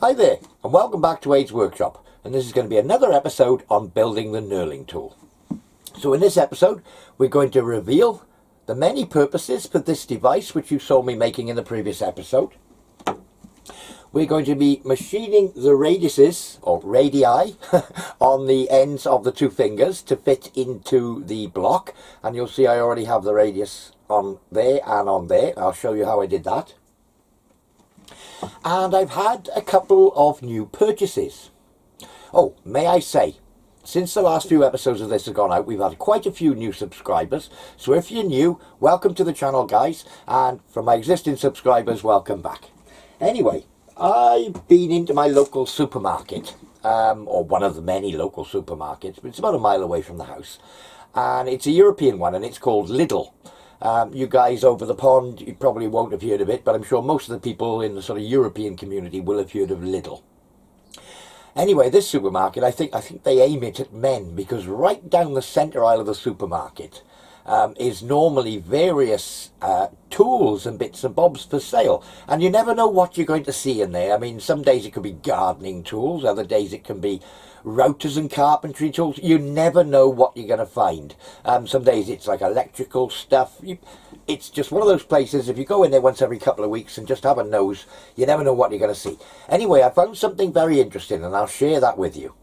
Hi there, and welcome back to ADES Workshop, and this is going to be another episode on building the knurling tool. So in this episode, we're going to reveal the many purposes for this device, which you saw me making in the previous episode. We're going to be machining the radiuses, or radii, on the ends of the two fingers to fit into the block, and you'll see I already have the radius on there and on there. I'll show you how I did that. And I've had a couple of new purchases. Oh, may I say, since the last few episodes of this have gone out, we've had quite a few new subscribers. So if you're new, welcome to the channel, guys. And for my existing subscribers, welcome back. Anyway, I've been into my local supermarket, or one of the many local supermarkets, but it's about a mile away from the house. And it's a European one, and it's called Lidl. You guys over the pond, you probably won't have heard of it, but I'm sure most of the people in the sort of European community will have heard of Lidl. Anyway, this supermarket, I think they aim it at men, because right down the centre aisle of the supermarket is normally various tools and bits and bobs for sale. And you never know what you're going to see in there. I mean, some days it could be gardening tools, other days it can be routers and carpentry tools. You never know what you're going to find. Some days it's like electrical stuff. It's just one of those places, if you go in there once every couple of weeks and just have a nose, you never know what you're going to see. Anyway, I found something very interesting, and I'll share that with you.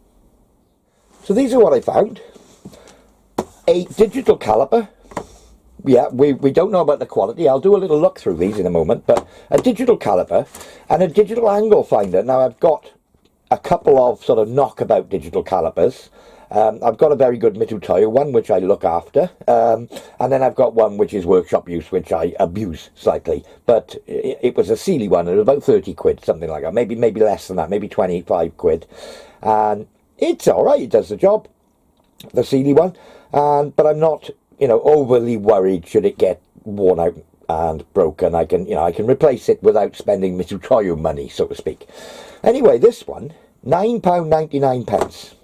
So these are what I found. A digital caliper. Yeah, we don't know about the quality. I'll do a little look through these in a moment, but a digital caliper and a digital angle finder. Now, I've got a couple of sort of knockabout digital calipers. I've got a very good Mitutoyo one, which I look after, and then I've got one which is workshop use, which I abuse slightly. But it was a Sealy one, it was about 30 quid, something like that. Maybe less than that, maybe 25 quid. And it's all right, it does the job, the Sealy one. But I'm not, overly worried should it get worn out and broken. I can replace it without spending Mitutoyo money, so to speak. Anyway, this one, £9.99.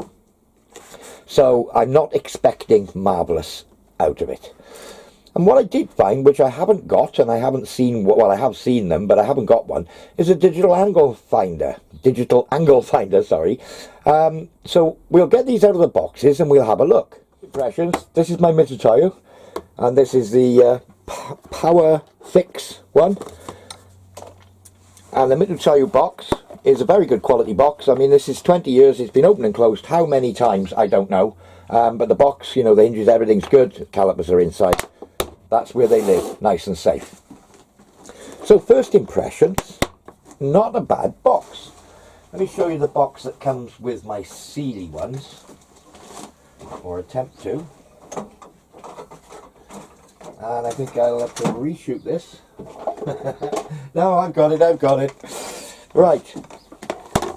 So I'm not expecting marvellous out of it. And what I did find, which I haven't got, and I haven't seen, well, I have seen them, but I haven't got one, is a digital angle finder. Sorry. So we'll get these out of the boxes and we'll have a look. Impressions. This is my Mitutoyo, and this is the Power Fix one. And the Mitutoyo box is a very good quality box. I mean, this is 20 years, it's been opened and closed how many times, I don't know. But the box, the hinges, everything's good, calipers are inside. That's where they live, nice and safe. So first impressions, not a bad box. Let me show you the box that comes with my Sealy ones, or attempt to. And I think I'll have to reshoot this. No, I've got it. Right,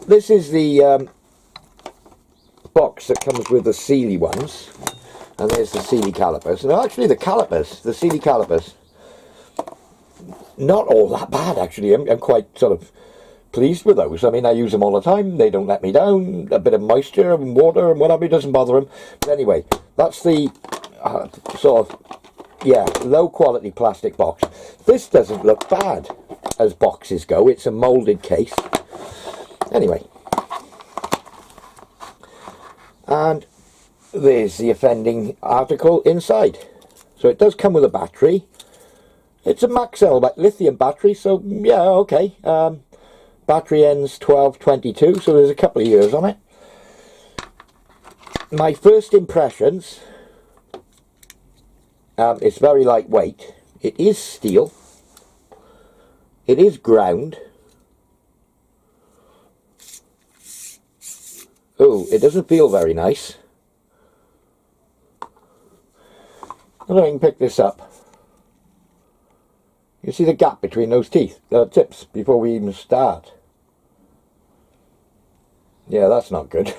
this is the box that comes with the Sealy ones, and there's the Sealy calipers. Now actually the Sealy calipers, not all that bad actually. I'm quite sort of pleased with those. I mean, I use them all the time, they don't let me down. A bit of moisture and water and whatever, it doesn't bother them. But anyway, that's the sort of, yeah, low quality plastic box. This doesn't look bad as boxes go. It's a moulded case. Anyway, and there's the offending article inside. So it does come with a battery. It's a Maxell lithium battery, so yeah, okay. Battery ends 1222, so there's a couple of years on it. My first impressions, it's very lightweight. It is steel. It is ground. Oh, it doesn't feel very nice. I don't know if I can pick this up. You see the gap between those tips, before we even start. Yeah, that's not good.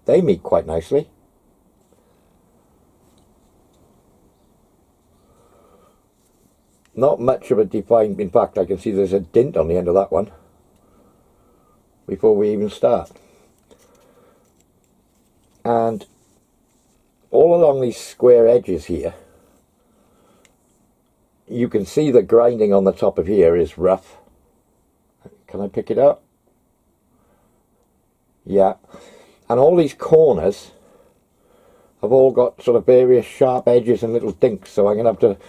They meet quite nicely. Not much of a defined, in fact I can see there's a dint on the end of that one before we even start. And all along these square edges here you can see the grinding on the top of here is rough. Can I pick it up? Yeah. And all these corners have all got sort of various sharp edges and little dinks, so I'm going to have to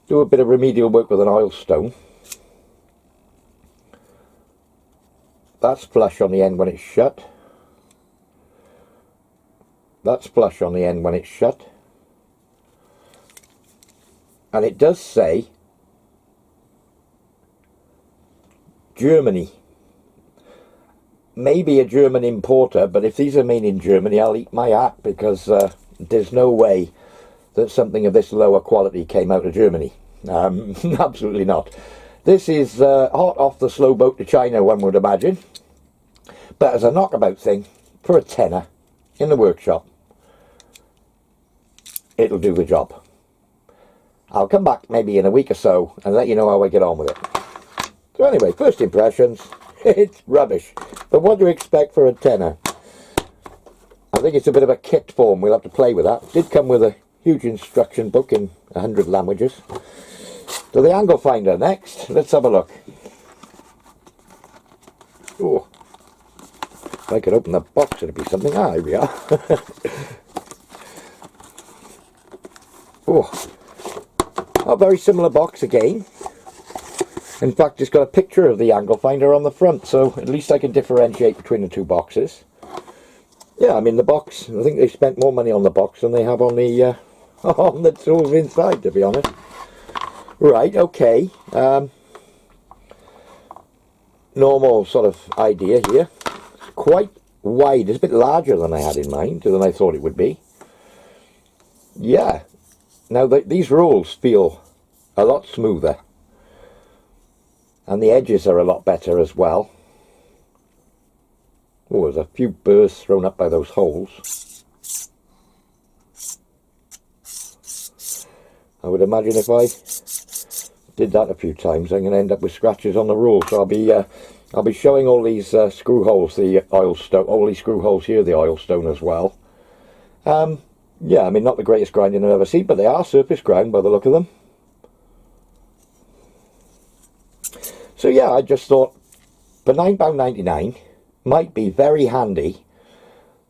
do a bit of remedial work with an oil stone. That's flush on the end when it's shut. That's flush on the end when it's shut. And it does say Germany. Maybe a German importer, but if these are made in Germany, I'll eat my hat, because there's no way that something of this lower quality came out of Germany. Absolutely not. This is hot off the slow boat to China, one would imagine. But as a knockabout thing, for a tenner in the workshop, it'll do the job. I'll come back maybe in a week or so and let you know how I get on with it. So anyway, first impressions, it's rubbish. But what do you expect for a tenner? I think it's a bit of a kit form. We'll have to play with that. It did come with a huge instruction book in 100 languages. So the angle finder next. Let's have a look. Oh, if I could open the box, it'd be something. Ah, here we are. Oh, a very similar box again. In fact, it's got a picture of the angle finder on the front, so at least I can differentiate between the two boxes. Yeah, I mean the box, I think they spent more money on the box than they have on the on the tools inside, to be honest. Right, okay. Normal sort of idea here. It's quite wide. It's a bit larger than I had in mind, than I thought it would be. Yeah. Now these rolls feel a lot smoother. And the edges are a lot better as well. Oh, there's a few burrs thrown up by those holes. I would imagine if I did that a few times, I'm going to end up with scratches on the roll. So I'll be showing all these screw holes, the oil stone, all these screw holes here, the oil stone as well. Yeah, I mean, not the greatest grinding I've ever seen, but they are surface ground by the look of them. So yeah, I just thought for £9.99 might be very handy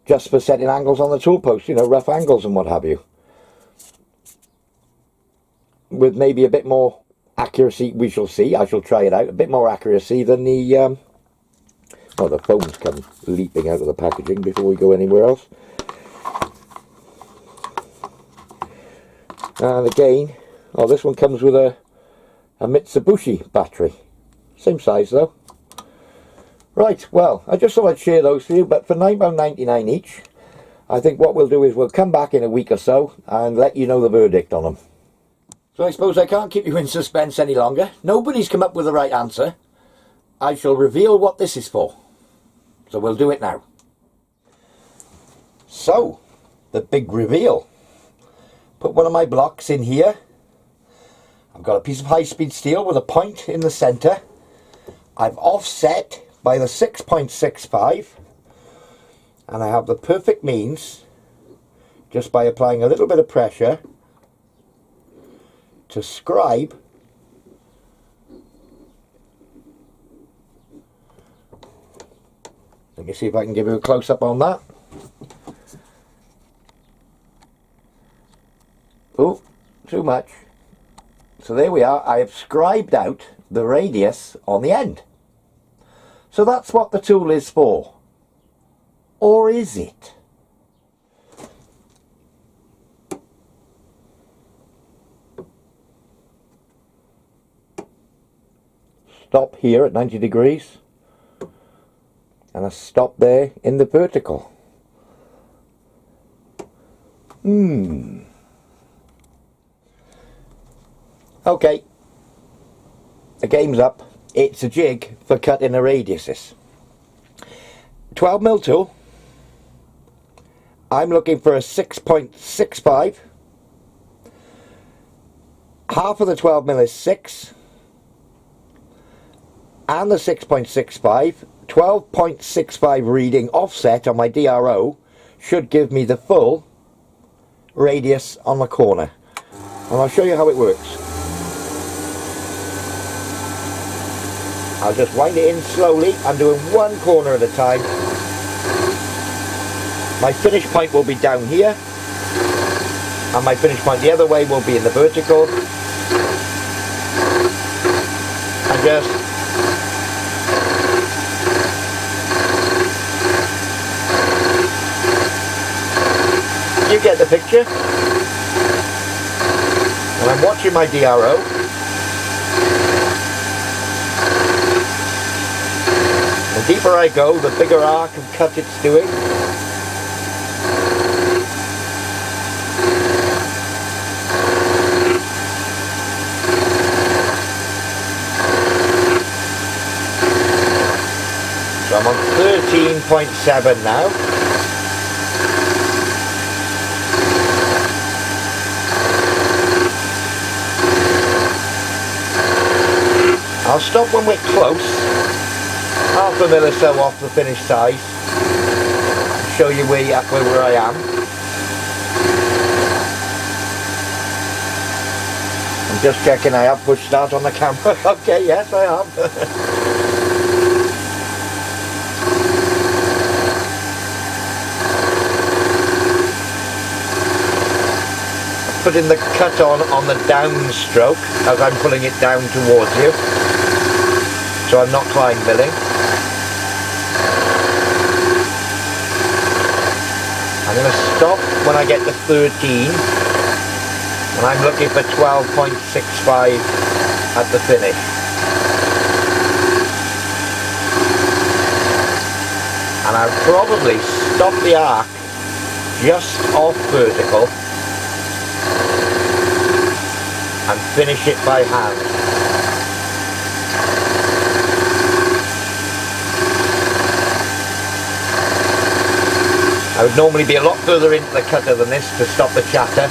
just for setting angles on the tool post, you know, rough angles and what have you. With maybe a bit more accuracy, we shall see, I shall try it out, a bit more accuracy than the, well, the foams come leaping out of the packaging before we go anywhere else. And again, oh, this one comes with a Mitsubishi battery. Same size though. Right, well, I just thought I'd share those for you, but for £9.99 each, I think what we'll do is we'll come back in a week or so and let you know the verdict on them. So I suppose I can't keep you in suspense any longer. Nobody's come up with the right answer. I shall reveal what this is for. So we'll do it now. So, the big reveal. Put one of my blocks in here. I've got a piece of high-speed steel with a point in the centre. I've offset by the 6.65, and I have the perfect means, just by applying a little bit of pressure, to scribe let me see if I can give you a close-up on that. Oh, too much. So there we are. I have scribed out the radius on the end. So that's what the tool is for. Or is it? Stop here at 90 degrees. And a stop there in the vertical. Okay, the game's up. It's a jig for cutting the radiuses. 12mm tool. I'm looking for a 6.65. Half of the 12mm is 6. And the 6.65, 12.65 reading offset on my DRO should give me the full radius on the corner. And I'll show you how it works. I'll just wind it in slowly. I'm doing one corner at a time. My finish point will be down here, and my finish point the other way will be in the vertical. And just you get the picture. And I'm watching my DRO. The deeper I go, the bigger arc of cut it's doing. So I'm on 13.7 now. I'll stop when we're close, half a mil or so off the finished size, show you where I am. I'm just checking I have pushed start on the camera. Okay, yes I have. Putting the cut on the downstroke as I'm pulling it down towards you, so I'm not climb milling. I'm going to stop when I get to 13, and I'm looking for 12.65 at the finish. And I'll probably stop the arc just off vertical and finish it by hand. I would normally be a lot further into the cutter than this to stop the chatter,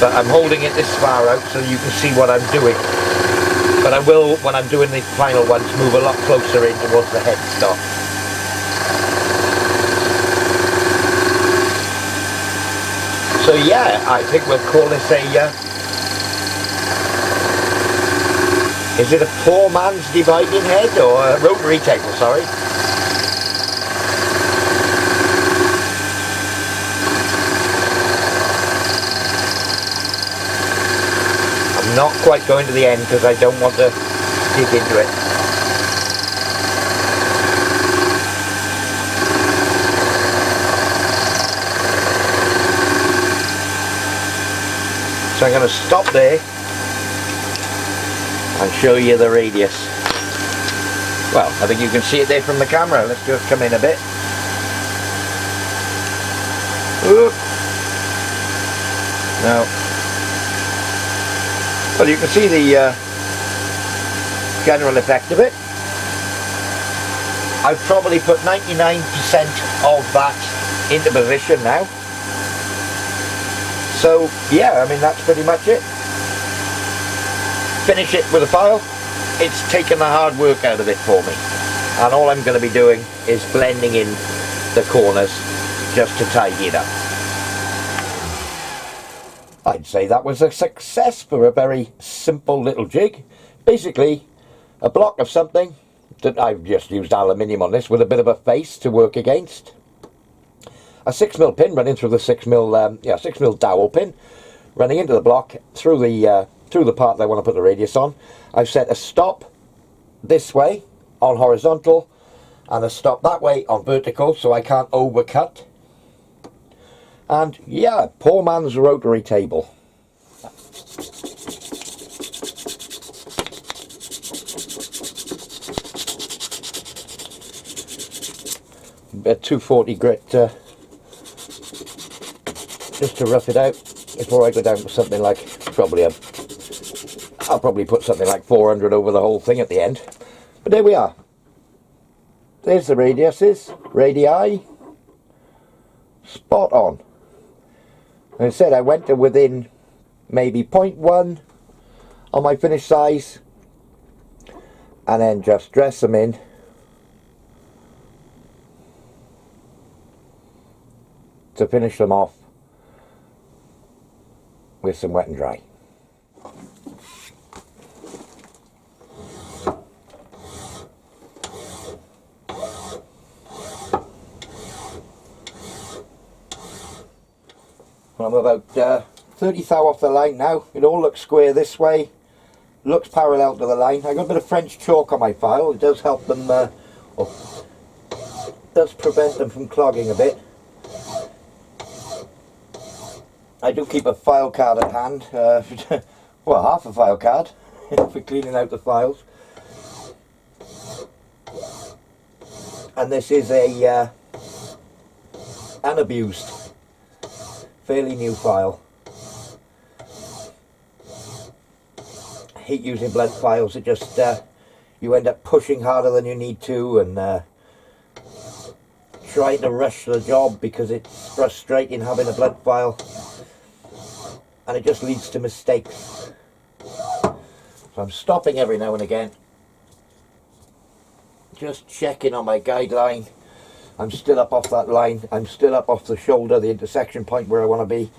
but I'm holding it this far out so you can see what I'm doing. But I will, when I'm doing the final ones, move a lot closer in towards the headstock. So yeah, I think we'll call this a, is it a poor man's dividing head or a rotary table, sorry? I'm not quite going to the end because I don't want to dig into it. So I'm going to stop there and show you the radius. Well, I think you can see it there from the camera. Let's just come in a bit. Oop. Now, well, you can see the general effect of it. I've probably put 99% of that into position now. So yeah, I mean that's pretty much it. Finish it with a file. It's taken the hard work out of it for me, and all I'm going to be doing is blending in the corners just to tidy it up. I'd say that was a success for a very simple little jig. Basically a block of something that I've just used aluminium on this with a bit of a face to work against. A 6mm pin running through the 6mm dowel pin running into the block through the part that I want to put the radius on. I've set a stop this way on horizontal and a stop that way on vertical so I can't overcut. And yeah, poor man's rotary table. A 240 grit just to rough it out before I go down to something like I'll probably put something like 400 over the whole thing at the end. But there we are. There's the radiuses, radii, spot on. As I said, I went to within maybe 0.1 on my finished size, and then just dress them in to finish them off with some wet and dry. I'm about 30 thou off the line now. It all looks square this way. Looks parallel to the line. I got a bit of French chalk on my file. It does help them, does prevent them from clogging a bit. I do keep a file card at hand. Well, half a file card for cleaning out the files. And this is a unabused, fairly new file. I hate using blunt files. It just you end up pushing harder than you need to, and trying to rush the job because it's frustrating having a blunt file, and it just leads to mistakes. So I'm stopping every now and again, just checking on my guideline. I'm still up off that line. I'm still up off the shoulder, the intersection point where I want to be.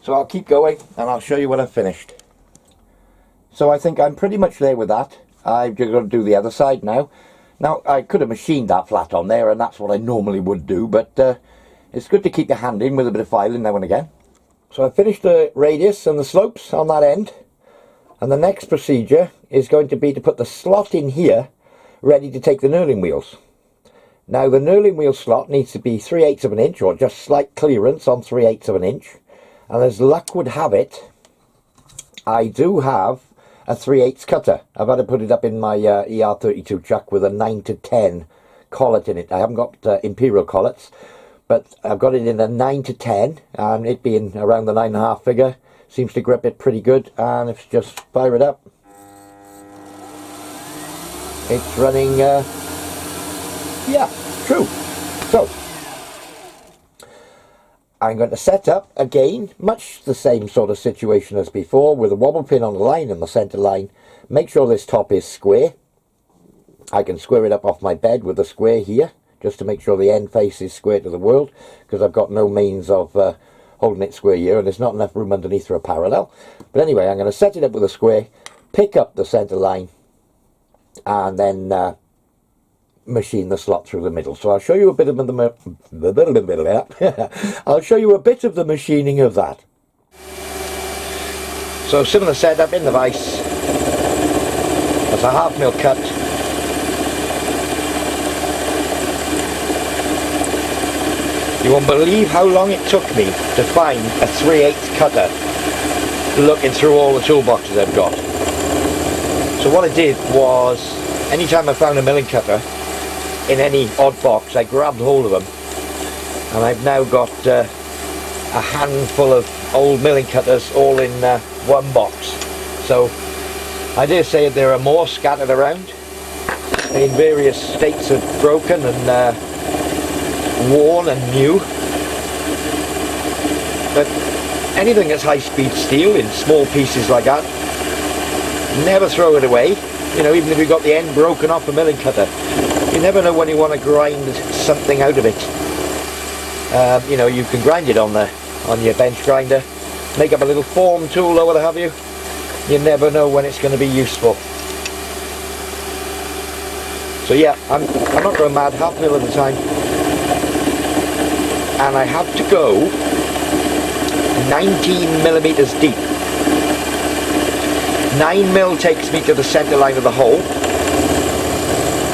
So I'll keep going and I'll show you when I've finished. So I think I'm pretty much there with that. I'm just going to do the other side now. Now, I could have machined that flat on there, and that's what I normally would do, but it's good to keep your hand in with a bit of filing now and again. So I finished the radius and the slopes on that end, and the next procedure is going to be to put the slot in here, ready to take the knurling wheels. Now, the knurling wheel slot needs to be 3/8 of an inch, or just slight clearance on 3/8 of an inch, and as luck would have it, I do have a 3/8 cutter. I've had to put it up in my ER32 chuck with a 9 to 10 collet in it. I haven't got imperial collets, but I've got it in a 9 to 10, and it being around the 9.5 figure seems to grip it pretty good. And if you just fire it up, it's running, yeah, true. So I'm going to set up, again, much the same sort of situation as before, with a wobble pin on the line and the centre line. Make sure this top is square. I can square it up off my bed with a square here, just to make sure the end face is square to the world, because I've got no means of holding it square here, and there's not enough room underneath for a parallel. But anyway, I'm going to set it up with a square, pick up the centre line, and then machine the slot through the middle. So I'll show you a bit of the I'll show you a bit of the machining of that. So similar setup in the vise. That's a 1/2 mil cut. You won't believe how long it took me to find a 3/8 cutter looking through all the toolboxes I've got. So what I did was, anytime I found a milling cutter in any odd box, I grabbed hold of them, and I've now got a handful of old milling cutters all in one box. So I dare say there are more scattered around in various states of broken and worn and new, but anything that's high-speed steel in small pieces like that, never throw it away. You know, even if you've got the end broken off a milling cutter, you never know when you want to grind something out of it. You know, you can grind it on your bench grinder, make up a little form tool or what have you. You never know when it's going to be useful. So yeah, I'm not going mad, 1/2 mil at a time, and I have to go 19 millimeters deep. 9 mil takes me to the centre line of the hole,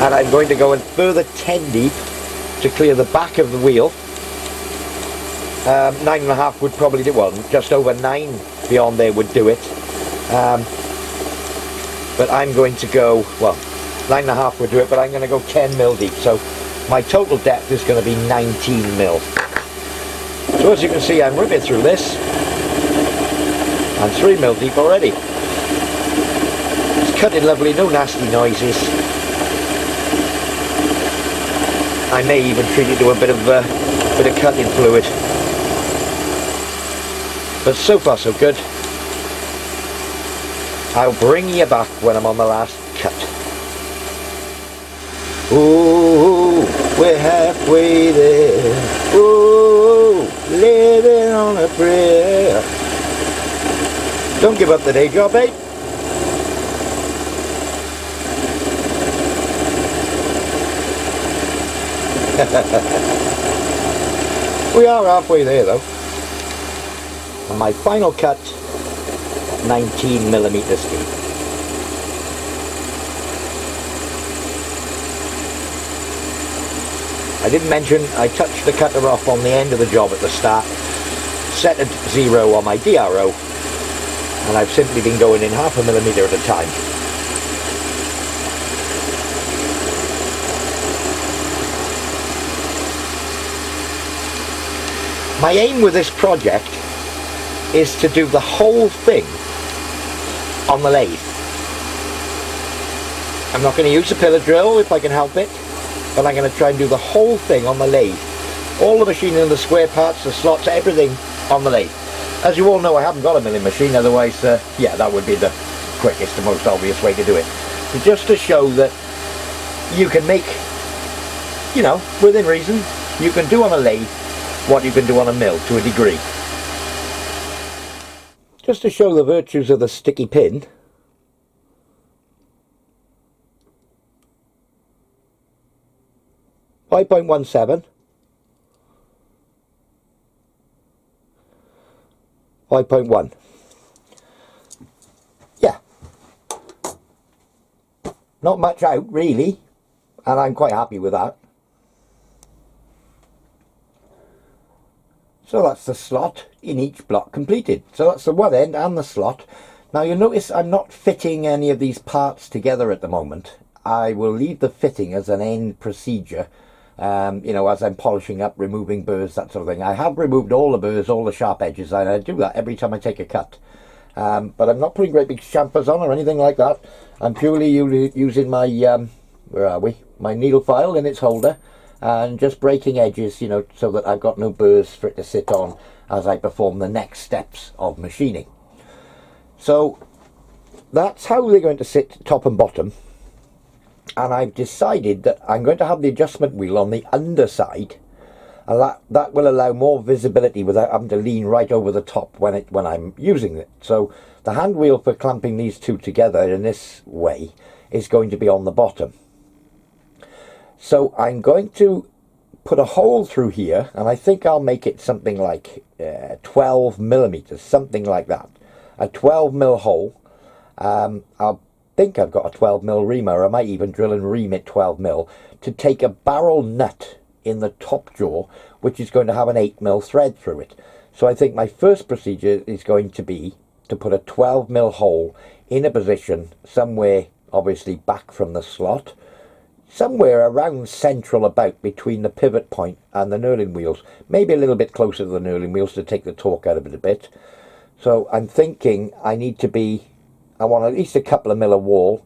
and I'm going to go in further 10 deep to clear the back of the wheel. 9.5 would probably do, well, just over 9 beyond there would do it. But I'm going to go, well, 9.5 would do it, but I'm going to go 10 mil deep. So my total depth is going to be 19 mil. So as you can see, I'm ripping through this. I'm 3 mil deep already. It's cutting lovely, no nasty noises. I may even treat it to a bit of cutting fluid. But so far so good. I'll bring you back when I'm on the last cut. Ooh, we're halfway there. Ooh, living on a prayer. Don't give up the day job, eh? We are halfway there though. And my final cut, 19mm steel. I didn't mention I touched the cutter off on the end of the job at the start, set at 0 on my DRO, and I've simply been going in 0.5 millimeter at a time. My aim with this project is to do the whole thing on the lathe. I'm not going to use a pillar drill if I can help it, but I'm going to try and do the whole thing on the lathe. All the machining, the square parts, the slots, everything on the lathe. As you all know, I haven't got a milling machine, otherwise, yeah, that would be the quickest and most obvious way to do it. So just to show that you can make, you know, within reason, you can do on a lathe what you can do on a mill to a degree. Just to show the virtues of the sticky pin, .17, 5.1. Yeah, not much out really, and I'm quite happy with that. So that's the slot in each block completed. So that's the one end and the slot. Now you'll notice I'm not fitting any of these parts together at the moment. I will leave the fitting as an end procedure, you know, as I'm polishing up, removing burrs, that sort of thing. I have removed all the burrs, all the sharp edges, and I do that every time I take a cut. But I'm not putting great big chamfers on or anything like that. I'm purely using my, where are we? My needle file in its holder, and just breaking edges, you know, so that I've got no burrs for it to sit on as I perform the next steps of machining. So that's how they're going to sit top and bottom, and I've decided that I'm going to have the adjustment wheel on the underside, and that will allow more visibility without having to lean right over the top when I'm using it. So the hand wheel for clamping these two together in this way is going to be on the bottom. So I'm going to put a hole through here, and I think I'll make it something like 12 millimeters, something like that. A 12 mil hole. I think I've got a 12 mil reamer. I might even drill and ream it 12 mil to take a barrel nut in the top jaw, which is going to have an 8 mil thread through it. So I think my first procedure is going to be to put a 12 mil hole in a position somewhere, obviously back from the slot, somewhere around central, about between the pivot point and the knurling wheels, maybe a little bit closer to the knurling wheels to take the torque out of it a bit. So I'm thinking I need to be, I want at least a couple of mil of wall,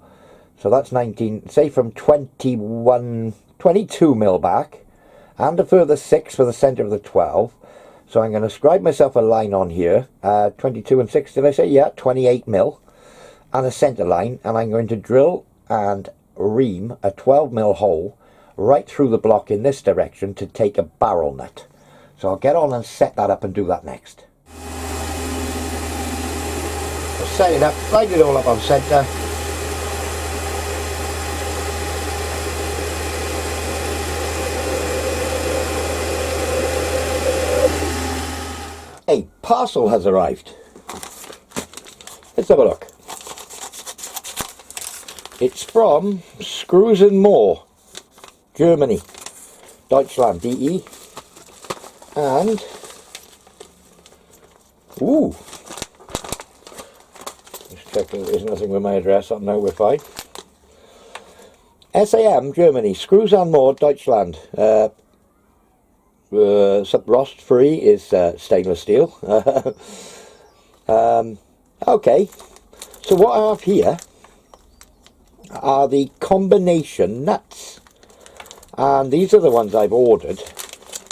so that's 19, say from 22 mil back, and a further 6 for the centre of the 12. So I'm going to scribe myself a line on here, 22 and 6, did I say? Yeah, 28 mil, and a centre line, and I'm going to drill and ream a 12 mil hole right through the block in this direction to take a barrel nut. So I'll get on and set that up and do that next. So set it up, line it all up on centre. A parcel has arrived. Let's have a look. It's from Screws and More, Germany, Deutschland, DE, and, ooh, just checking there's nothing with my address on. No, we're fine. SAM, Germany, Screws and More, Deutschland. Rost free is stainless steel. Okay, so what I have here are the combination nuts, and these are the ones I've ordered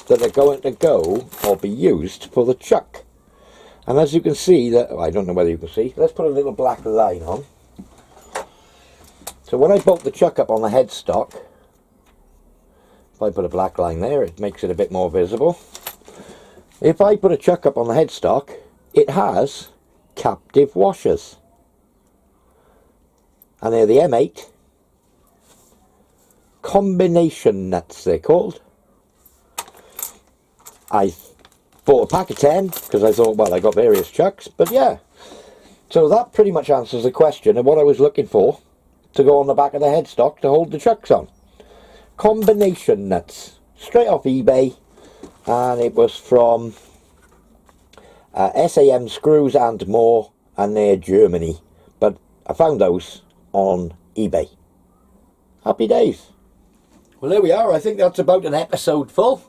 that are going to go or be used for the chuck. And as you can see, that, I don't know whether you can see, let's put a little black line on. So when I bolt the chuck up on the headstock, if I put a black line there, it makes it a bit more visible. If I put a chuck up on the headstock, it has captive washers, and they're the M8 combination nuts, they're called. I bought a pack of 10 because I thought, well, I got various chucks, but yeah. So that pretty much answers the question of what I was looking for to go on the back of the headstock to hold the chucks on. Combination nuts, straight off eBay, and it was from SAM Screws and More, and they're Germany, but I found those on eBay. Happy days. Well, there we are. I think that's about an episode full.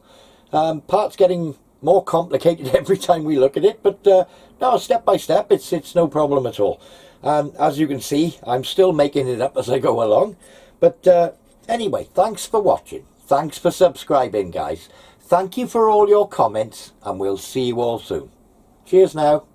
Parts getting more complicated every time we look at it, but no, step by step, it's no problem at all. And as you can see, I'm still making it up as I go along. But anyway, thanks for watching. Thanks for subscribing, guys. Thank you for all your comments, and we'll see you all soon. Cheers now.